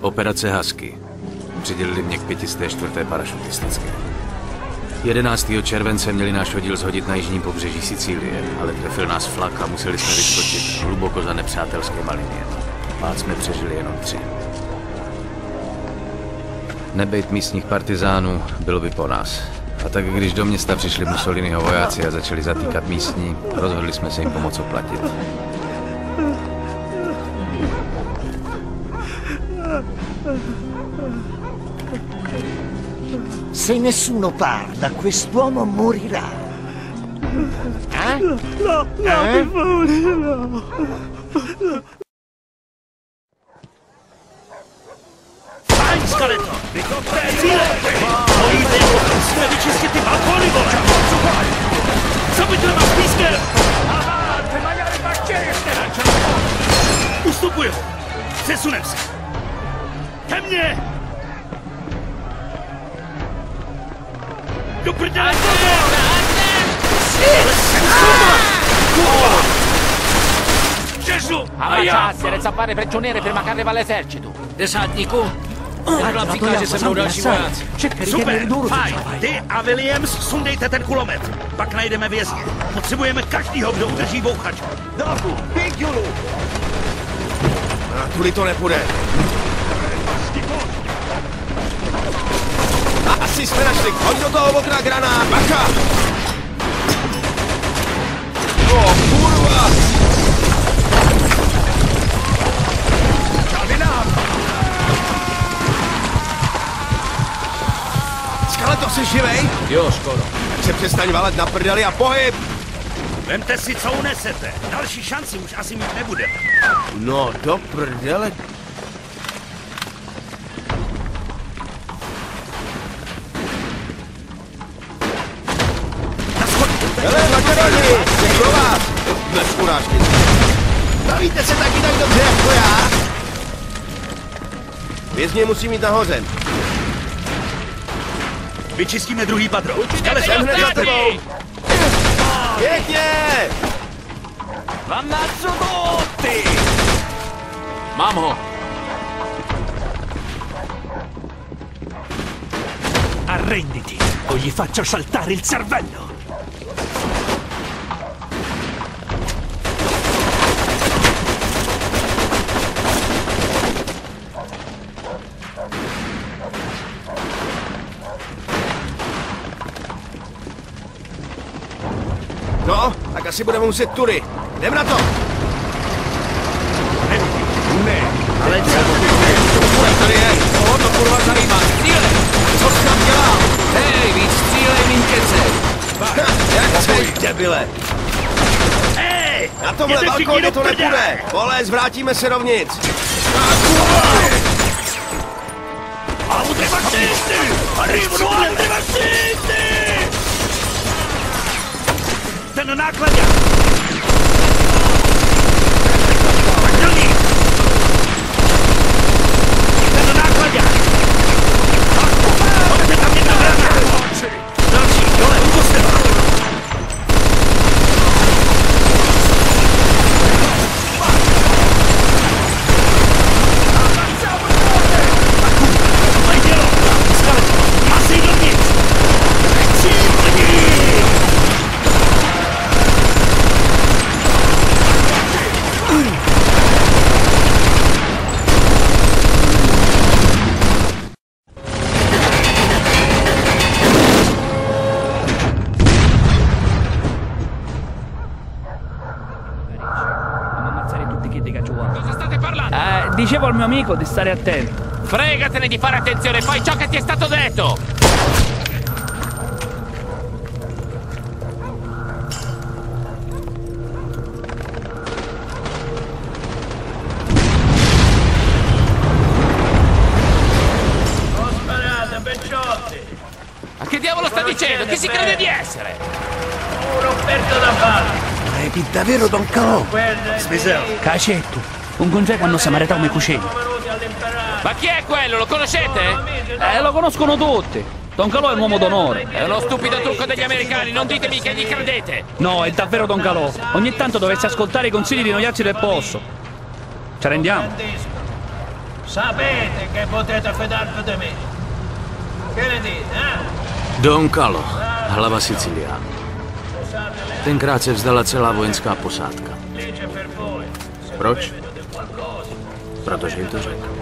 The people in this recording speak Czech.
Operace Husky. Přidělili mě k 504. parašutistické. 11. července měli náš oddíl zhodit na jižním pobřeží Sicílie, ale trefil nás flak a museli jsme vyskočit hluboko za nepřátelským linie. Pát jsme přežili jenom 3. Nebejt místních partizánů, bylo by po nás. A tak když do města přišli Mussoliniho vojáci a začali zatýkat místní, rozhodli jsme se jim pomoct oplatit. Se nessuno parla, quest'uomo morirà. No, per favore, no. Fajn, skeleto! Cílejte! Pojďte, musíme vyčistit ty balkony, vole! Zabijte na vás pískem! Ustupuju! Přesunem se! Ke mně! Do prdele! Gesù! Avanzate, rezappare prigioniere prima che arriva l'esercito. Desátníku! Byla říká, že se mnou další vojáci. Super, fajn! Ty a Williams sundejte ten kulomet. Pak najdeme vězně. Potřebujeme každýho, kdo udrží bouchač. Doku, picchiolo! Tudy to nepůjde. Asi jsme našli. Hoď do toho okna granát. Bacha! O, kurva! Skeleto, jsi živej? Jo, skoro. Tak se přestaň valet na prdeli a pohyb! Vemte si, co unesete. Další šanci už asi mít nebudeme. No, do prdele. Hele, makaroni! Jsem pro vás! Bez urážky. Bavíte se taky tak dobře jako já? Vězně musí mít nahoře. Vyčistíme druhý patro. Jsem hned za tebou! Pěkně! Ammazzo tutti! Mám ho! Arrenditi o gli faccio saltare il cervello! No, tak asi budeme muset tudy. Jdem na to! Ne, ale co? Tady je! Koho to kurva zajímá? Střílej! Co jsi tam dělal? Hej, víc střílej, míň kecej! Jak chceš, debile? Hej! Na tomhle balkóně to nepůjde! Polez, vrátíme se dovnitř! Autobasisti! Arrivano autobasisti! Ten nákladě! Pardoni! Ten nákladě! Hodně tam jedna vrana! Další, dole, u kostela! Dicevo al mio amico di stare attento. Fregatene di fare attenzione, fai ciò che ti è stato detto! Ma che diavolo sta dicendo? Chi si crede di essere? Un offerto da fare. Credi davvero, Don Calò? Smisel! Cacetto, un congeco hanno samaritano come cucini. Ma chi è quello? Lo conoscete? Lo conoscono tutti. Don Calò è un uomo d'onore. È uno stupido trucco degli americani, non ditemi che gli credete! No, è davvero Don Calò. Ogni tanto dovresti ascoltare i consigli di noiazzi del posto. Ci rendiamo? Sapete che potete fidarvi di me. Che ne dite, eh? Don Calo, hlava Siciliánů. Tenkrát se vzdala celá vojenská posádka. Legge per voi. Se Proč? vedete qualcosa. Protože jim to řekl.